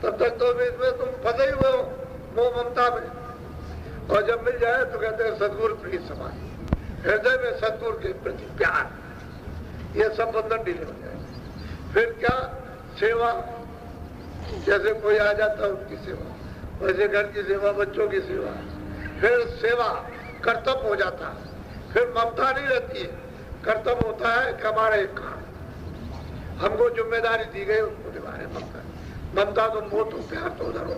तब तक तो इसमें तुम फंसे ही हुए हो मोह ममता में। और जब मिल जाए तो कहते हैं सद्गुरु प्रिय समान, हृदय में सद्गुरु के प्रति प्यार, ये सब बंधन ढीले हो जाए। फिर क्या सेवा, जैसे कोई आ जाता है उनकी सेवा, वैसे घर की सेवा, बच्चों की सेवा, फिर सेवा कर्तव्य हो जाता है। फिर ममता नहीं रहती है, कर्तव्य होता है कि हमारा एक काम, हमको जिम्मेदारी दी गई उसको निभाए। ममता ममता तो मोह तो प्यार तो उधर हो,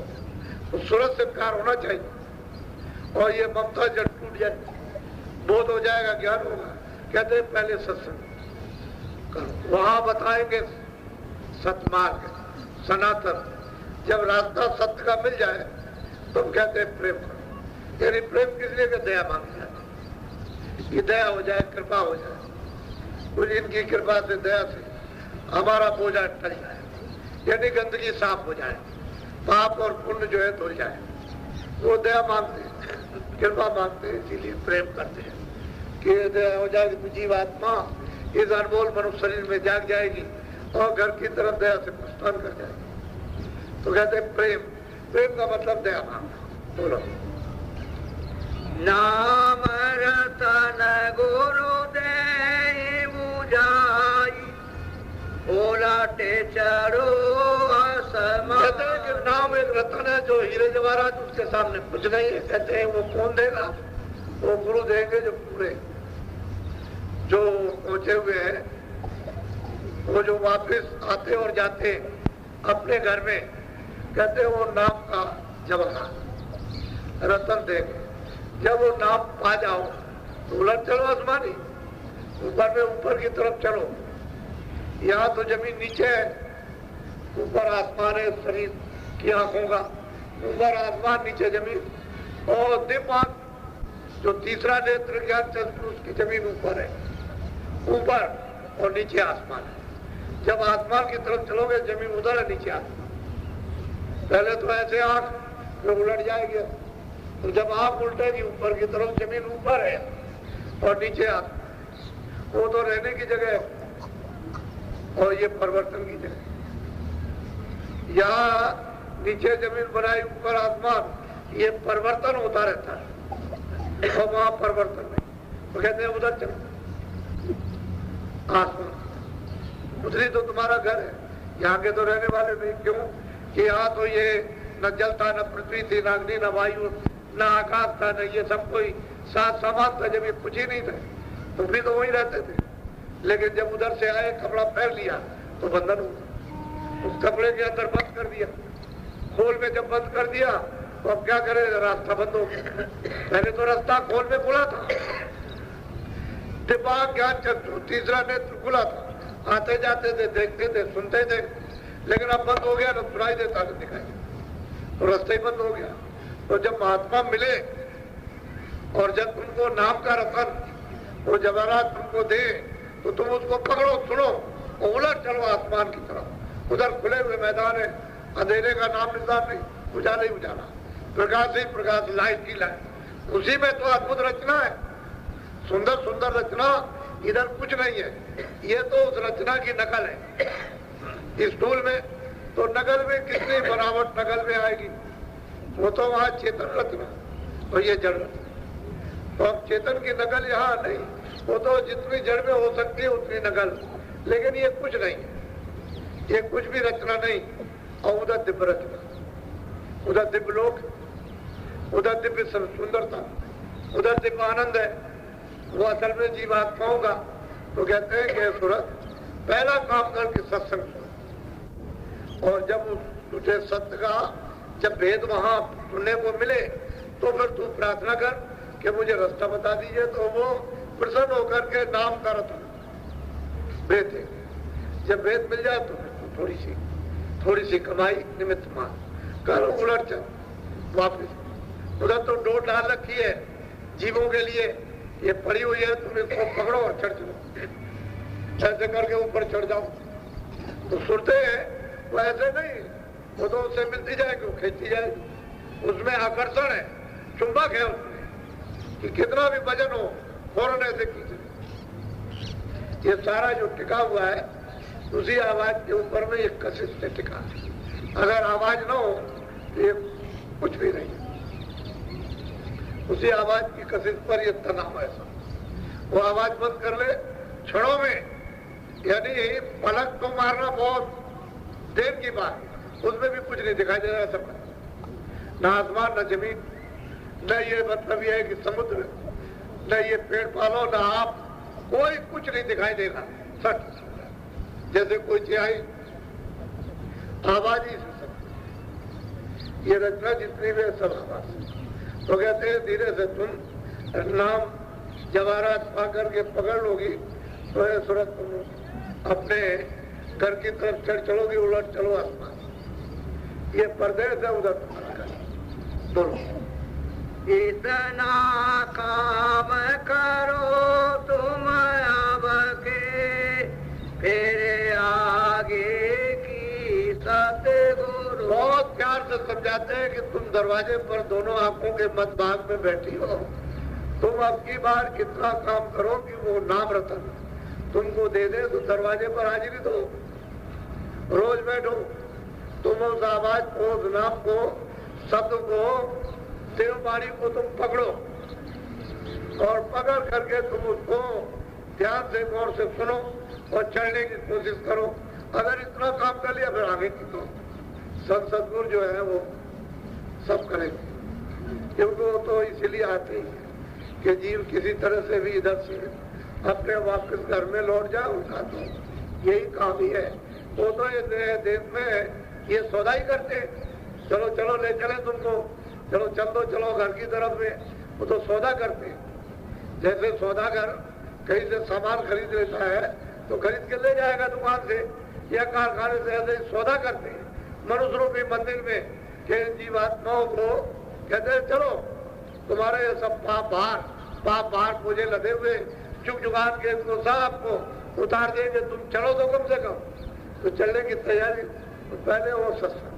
तो सूरत से प्यार होना चाहिए। और ये ममता जब टूट जाए, बोध हो जाएगा, ज्ञान होगा। कहते हैं पहले सत्संग करो, वहां बताएंगे सतमार्ग सनातन। जब रास्ता सत्य का मिल जाए तो कहते हैं प्रेम करो। यानी प्रेम किस लिए? दया मांग जाती, कि दया हो जाए, कृपा हो जाए, कुछ इनकी कृपा से, दया से हमारा बोझा टल जाए, यानी गंदगी साफ हो जाए, पाप और पुण्य जो है धुल जाए। वो दया मांगते हैं, कृपा मांगते हैं, इसीलिए प्रेम करते हैं कि दया हो जाए कि जीवात्मा इस अनमोल मनुष्य शरीर में जाग जाएगी और घर की तरफ दया से प्रस्थान कर जाएगी। तो कहते हैं प्रेम, प्रेम का मतलब दया मांगना। बोलो नाम रतन गुरुदेव बुझाई, ओलाटे चढ़ो असमान। कहते हैं कि नाम एक रतन है जो हीरे जवाहरात उसके सामने कुछ नहीं है। कहते हैं वो कौन देगा? वो गुरु देंगे जो पूरे, जो पहुंचे हुए हैं, वो जो वापस आते और जाते अपने घर में। कहते हैं वो नाम का जवाहरात रतन देंगे। जब वो नाम पा जाओ तो उलट चलो आसमानी, ऊपर में ऊपर की तरफ चलो। यहाँ तो जमीन नीचे है, ऊपर आसमान है शरीर की आंखों का, ऊपर आसमान नीचे जमीन। और दिमाग जो तीसरा नेत्र ज्ञान चक्षु उसकी जमीन ऊपर है, ऊपर और नीचे आसमान है। जब आसमान की तरफ चलोगे जमीन उधर है, नीचे आसमान। पहले तो ऐसे आंख फिर उलट जाएगी, तो जब आंख उल्टेगी ऊपर की तरफ जमीन ऊपर है और नीचे आसमान। वो तो रहने की जगह है और ये परिवर्तन की जगह। यहाँ नीचे जमीन बनाई, ऊपर आसमान, ये परिवर्तन होता रहता है और वहां परिवर्तन नहीं। तो कहते हैं उधर चलो आसमान, उधरी तो तुम्हारा घर है, यहाँ के तो रहने वाले नहीं। क्यों कि यहाँ तो ये न जल था, न पृथ्वी थी, न अग्नि, न वायु, न आकाश था, न ये सब कोई साथ सामान था। जब ये कुछ ही नहीं थे तो भी तो वही रहते थे। लेकिन जब उधर से आए, कपड़ा पहन लिया तो बंधन हुआ, उस कपड़े के अंदर बंद कर दिया। खोल में जब बंद कर दिया तो अब क्या करे, रास्ता बंद हो गया। पहले तो रास्ता खोल में खुला था, दिमाग ज्ञान चक्षु तीसरा नेत्र खुला था, आते जाते थे, देखते थे, सुनते थे। लेकिन अब बंद हो गया तो सुनाई देता तो दिखाई, तो रास्ता ही बंद हो गया। तो जब महात्मा मिले और जब तुमको नाम का रतन, वो जवाहरात तुमको दे, तो तुम उसको पकड़ो, सुनो और उलट चलो आसमान की तरफ। उधर खुले हुए मैदान है, अंधेरे का नाम निशान नहीं, उजाला ही उजाला, प्रकाश ही प्रकाश, लाइट ही लाइट। उसी में तो अद्भुत रचना है, सुंदर सुंदर रचना। इधर कुछ नहीं है, ये तो उस रचना की नकल है। इस स्टूल में तो नकल में कितनी बनावट नकल में आएगी, वो तो वहां चेतन रचना और ये जड़ रचना। तो अब चेतन की नकल यहाँ नहीं, वो तो जितनी जड़ में हो सकती है उतनी नकल। लेकिन ये कुछ नहीं है, ये कुछ भी रचना नहीं। और उधर दिव्य रचना, उधर दिव्य लोक, उधर दिव्य सुंदरता, उधर दिव्य आनंद है। वो असल में जीवात्माओं का। तो कहते हैं कि सूरत पहला काम करके सत्संग सुन, और जब तुझे सत्य का जब भेद वहां सुनने को मिले तो फिर तू प्रार्थना कर कि मुझे रास्ता बता दीजिए। तो वो प्रसन्न होकर के नाम का रतन भेद है। जब भेद मिल जाए तो फिर थोड़ी सी कमाई निमित्त मान कर उलट चल वापिस। उधर तो डोर डाल रखी है जीवों के लिए, ये पड़ी हुई है, तुम इसको पकड़ो और चढ़ चलो। ऐसे करके ऊपर चढ़ जाओ तो सुनते हैं। वो ऐसे नहीं, वो तो उससे मिलती जाएगी, वो खींचती जाएगी। उसमें आकर्षण है, चुंबक है उसमें, कि कितना भी वजन हो फौरन ऐसे खींचे। ये सारा जो टिका हुआ है उसी आवाज के ऊपर में एक कशिश से टिका है। अगर आवाज ना हो तो ये कुछ भी नहीं। उसी आवाज की कशिश पर ये तनाव है सब। वो आवाज बंद कर ले क्षणों में, यानी पलक को मारना बहुत देर की बात, उसमें भी कुछ नहीं दिखाई दे रहा सब, न आसमान न जमीन, न ये मतलब ये है कि समुद्र, न ये पेड़ पालो, न आप, कोई कुछ नहीं दिखाई देगा। सच जैसे कोई चिड़ाई आवाज ही सुन सकती। ये रचना जितनी भी है सब आवाज। तो कहते हैं धीरे से तुम नाम जवाहरात पा करके पकड़ लोगी तो ये सूरत तुम अपने घर की तरफ चढ़ चलोगी, उलट चलो आसमान। ये परदेश है उधर तुम्हारा। बोलो इतना काम करो तुम अब के, फिर आगे की सतगुरु। बहुत प्यार से समझाते हैं कि तुम दरवाजे पर दोनों आंखों के मध्य भाग में बैठी हो, तुम अब की बार कितना काम करो कि वो नाम रतन तुमको दे दे, तो दरवाजे पर हाजिरी दो, रोज बैठो, तुम उस आवाज को, उस नाम को, शब्द को, देववाणी को तुम पकड़ो और पकड़ करके तुम उसको ध्यान से गौर से सुनो और चढ़ने की कोशिश करो। अगर इतना काम कर लिया फिर आगे की तो संत सदगुरु जो है वो सब करेंगे, क्योंकि वो तो इसीलिए आते ही है कि जीव किसी तरह से भी इधर से अपने वापस घर में लौट जाए, उनका तो यही काम ही है। वो तो ये देश में ये सौदा ही करते, चलो चलो ले चले तुमको, चलो चल दो, चलो घर की तरफ में, वो तो सौदा करते। जैसे सौदागर कहीं से सामान खरीद लेता है तो खरीद के ले जाएगा दुकान से या कारखाने से, ऐसे सौदा करते हैं मनुष्य रूपी मंदिर में कि जीवात्माओं को कहते हैं चलो तुम्हारे ये सब पाप बाहर मुझे लदे हुए चुक चुकान के इनको सब को उतार देंगे, तुम चलो तो कम से कम। तो चलने की तैयारी तो पहले वो सत्संग,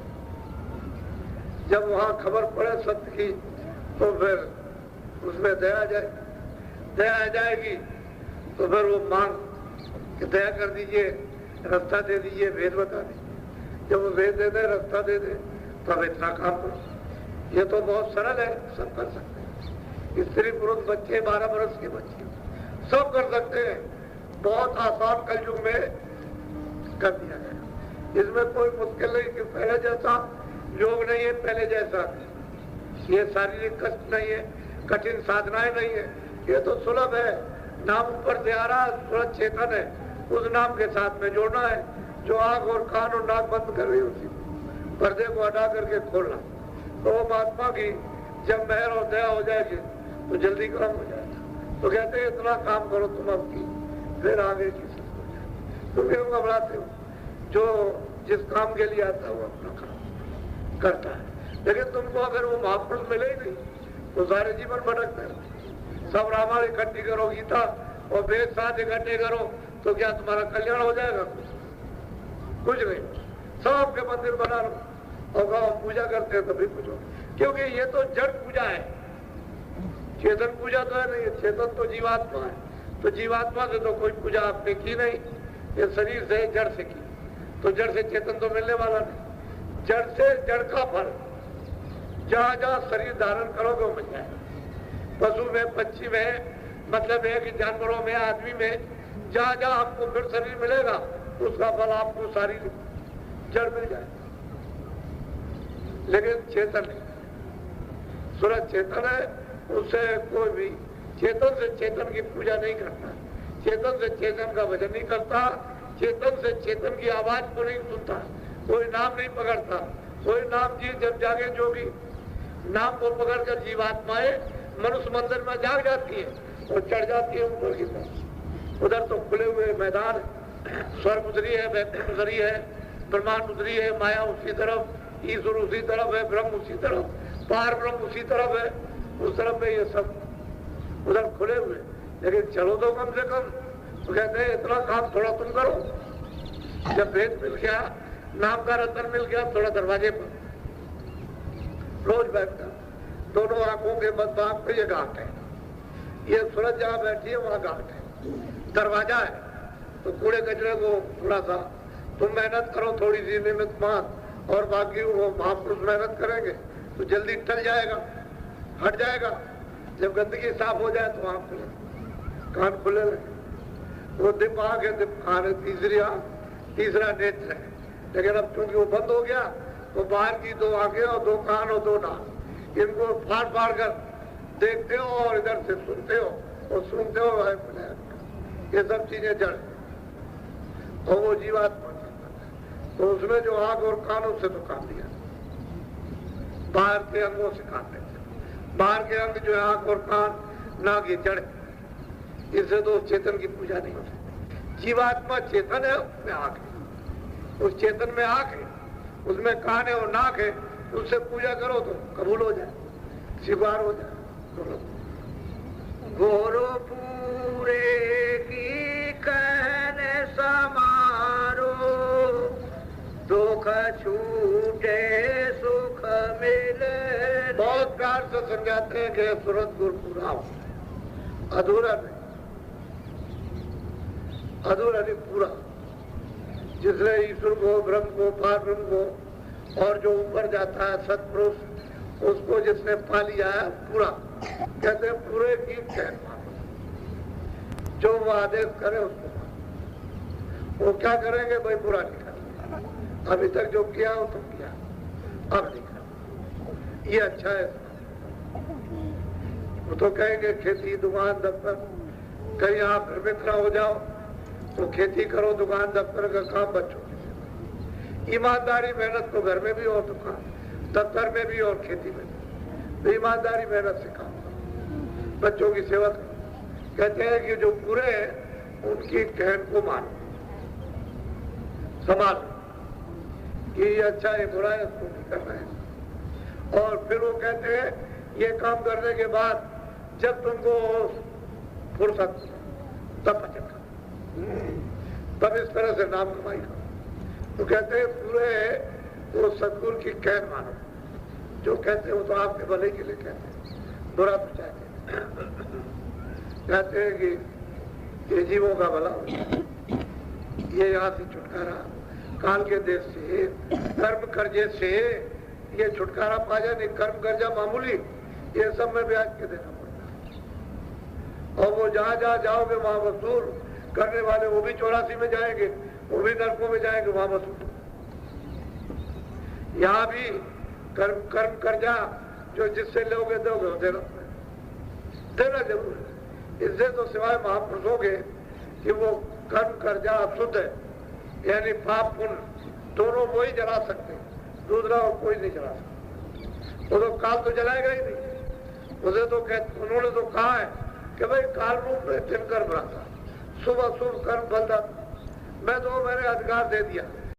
जब वहां खबर पड़े सत्य की तो फिर उसमें दया आ जाएगी, तो फिर वो मांग कि दया कर दीजिए, रास्ता दे दीजिए, भेद बता दीजिए। जब वो भेद दे दे, रास्ता दे दे, तो अब इतना काम करो। ये तो बहुत सरल है, सब कर सकते हैं। स्त्री पुरुष बच्चे 12 वर्ष के बच्चे सब कर सकते हैं, बहुत आसान कलयुग में कर दिया गया। इसमें कोई मुश्किल नहीं कि पहले जैसा योग नहीं है, पहले जैसा ये शारीरिक कष्ट नहीं है, कठिन साधनाएं नहीं है, ये तो सुलभ है। नाम ऊपर से आ रहा, सूरज चेतन है, उस नाम के साथ में जोड़ना है। जो आंख और कान और नाक बंद कर रही उसी पर्दे को हटा करके खोलना। तो वो महात्मा की जब मेहर और दया हो जाएगी तो जल्दी काम हो जाएगा। तो कहते हैं इतना काम करो तुम अब की, फिर आगे की सब हो जाए। तुम क्यों घबराते हो? जो जिस काम के लिए आता है वो अपना काम करता है। लेकिन तुमको अगर वो महापुरुष मिले ही नहीं तो सारे जीवन भटकते हैं। सब रामायण इकट्ठी करो, गीता और वेद साथ इकट्ठे करो, तो क्या तुम्हारा कल्याण हो जाएगा? कुछ नहीं। सबके मंदिर बना लो और गाँव पूजा करते हैं तभी कुछ हो, क्योंकि ये तो जड़ पूजा है, चेतन पूजा तो है नहीं। चेतन तो जीवात्मा है, तो जीवात्मा से तो कोई पूजा आपने की नहीं, ये शरीर से जड़ से की, तो जड़ से चेतन तो मिलने वाला नहीं। जड़ से जड़ का फल जहाँ जहाँ शरीर धारण करोगे वो मिल जाएगा। पशु में, पक्षी में, मतलब है कि जानवरों में, आदमी में, जहाँ जहाँ आपको फिर शरीर मिलेगा उसका फल आपको सारी जड़ मिल जाएगा। लेकिन चेतन नहीं, सूरज चेतन है, उससे कोई भी चेतन से चेतन की पूजा नहीं करता, चेतन से चेतन का भजन नहीं करता, चेतन से चेतन की आवाज को नहीं सुनता, कोई नाम नहीं पकड़ता। कोई नाम जी जब जागे जोगी नाम को पकड़कर जीवात्माएं मनुष्य मंदिर में जाग जाती है और चढ़ जाती है ऊपर की तरफ। उधर तो खुले हुए मैदान, स्वर्ग उधरी है, वैकुंठ उधरी है, ब्रह्मांड उधरी है, माया उसी तरफ, ईश्वर उसी तरफ है, ब्रह्म उसी तरफ, पार ब्रह्म उसी तरफ है, उस तरफ में ये सब उधर खुले हुए। लेकिन चलो तो कम से कम, तो कहते हैं इतना काम थोड़ा तुम करो। जब भेद मिल गया, नाम का रतन मिल गया, थोड़ा दरवाजे पर रोज बैठता, दोनों आंखों के मध्य भाग पे ये गांठ है, ये सूरज जहाँ बैठी है वहाँ गांठ है, दरवाजा है। तो कूड़े कचरे को थोड़ा सा तुम मेहनत करो, थोड़ी सी निमित मान और बाकी वो महापुरुष मेहनत करेंगे तो जल्दी टल जाएगा, हट जाएगा। जब गंदगी साफ हो जाए तो आँख खुले, कान खुले लगे। वो दिप आँख है, दिप कान है, तीसरी आँख, तीसरा नेत्र है। लेकिन अब चूंकि वो बंद हो गया तो बाहर की 2 आंखें और 2 कान और 2 नाक, इनको फाड़ फाड़ कर देखते हो और इधर से सुनते हो और सुनते हो। ये सब चीजें जड़ और वो जीवात्मा, तो उसमें जो आंख और कानों से तो काम लिया, बाहर के अंगों से काम लेते। बाहर के अंग जो है आंख और कान, नाक, ये जड़, इससे तो चेतन की पूजा नहीं हो सकती। जीवात्मा चेतन है, उसमें आंख है, उस चेतन में आंख है, उसमें कान है और नाक है, उससे पूजा करो तो कबूल हो जाए, स्वीकार हो जाए। गोरो पूरे की कहने समारो, दुख छूटे सुख मिले। बहुत प्यार से समझाते हैं कि सूरत गुरु पूरा हो, अधूरा नहीं, अधूरा नहीं, पूरा। जिसने ईश्वर को, ब्रह्म को, पार ब्रह्म को और जो ऊपर जाता है सतपुरुष, उसको जिसने पा लिया है पूरा, कहते हैं पूरे की चैन मानो। जो वो आदेश करे उसको मानो। वो क्या करेंगे भाई? पूरा नहीं करना। अभी तक जो किया वो तो किया, अब नहीं करना। ये अच्छा है। वो तो कहेंगे खेती, दुकान, दफ्तर, कहीं आप घर में खड़ा हो जाओ तो खेती करो, दुकान दफ्तर का काम बच्चों की। ईमानदारी मेहनत तो घर में भी और दुकान दफ्तर में भी और खेती में भी, तो ईमानदारी मेहनत से काम करो, बच्चों की सेवा करो। कहते हैं कि जो पूरे हैं उनकी कहन को मानो, संभालो कि ये अच्छा है, बुरा है, उसको नहीं करना है। और फिर वो कहते हैं ये काम करने के बाद जब तुमको फुर्सत तब भजन करो, तब इस तरह से नाम कमाई करो। तो कहते हैं पूरे वो सदगुरु की कहन मानो। जो कहते हैं वो तो आपके भले के लिए कहते हैं, बुरा तो चाहते हैं। कहते हैं कि ये जीवों का भला हो, ये यहाँ से छुटकारा, काल के देश से, कर्म कर्जे से ये छुटकारा पा जाए। नहीं, कर्म कर्जा मामूली, ये सब में ब्याज के देना पड़ता। और वो जहाँ जहाँ जाओगे वहाँ वसूल करने वाले, वो भी 84 में जाएंगे, वो भी नरकों में जाएंगे, वहाँ वसूल। यहाँ भी कर्म कर्जा जो जिससे लोगे दोगे देना जरूर है। इससे तो सिवाय महापुरुषों के कि वो कर्म कर्जा अशुद्ध है, यानी पाप पुण्य दोनों वो ही जला सकते, दूसरा और कोई नहीं जला सकता। वो तो काल तो जलाएगा ही नहीं। उसे तो उन्होंने तो कहा है कि भाई काल रूप में दिन कर्म रहा था, सुबह शुभ कर्म फलदाता। मैं तो मैंने अधिकार दे दिया